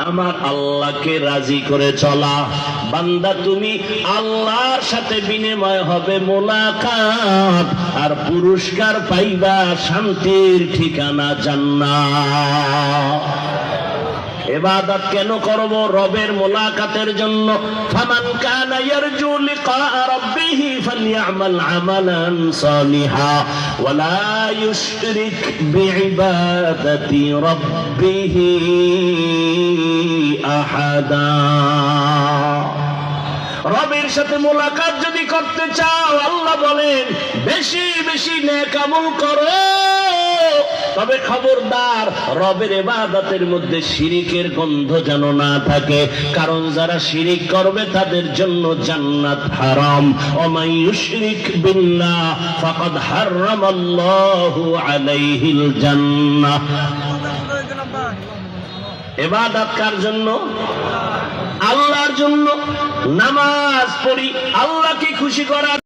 আমার আল্লাহকে রাজি করে চলা। বান্দা তুমি আল্লাহর সাথে বিনিময় হবে মোলাকাত, আর পুরস্কার পাইবা শান্তির ঠিকানা জান্নাত। ইবাদত কেন করব? রবের মোলাকাতের জন্য। ফামান কানা ইয়ারজু লিকা রাব্বিহ ফালইআমাল আমালান সালিহা ওয়া লা ইউশরিক বিইবাদাতি রাব্বিহ আহাদা। রবের সাথে মোলাকাত যদি করতে চাও, আল্লাহ বলেন বেশি বেশি নেক আমল করো, তবে খবরদার রবের ইবাদতের মধ্যে শিরিকের গন্ধ যেন না থাকে, কারণ যারা শিরিক করবে তাদের জন্য জান্নাত হারাম। ওয়া মান ইউশরিক বিল্লাহ ফাকাদ হারামাল্লাহু আলাইহিল জান্নাহ। ইবাদত কার জন্য? আল্লাহর জন্য। নামাজ পড়ি আল্লাহকে খুশি করার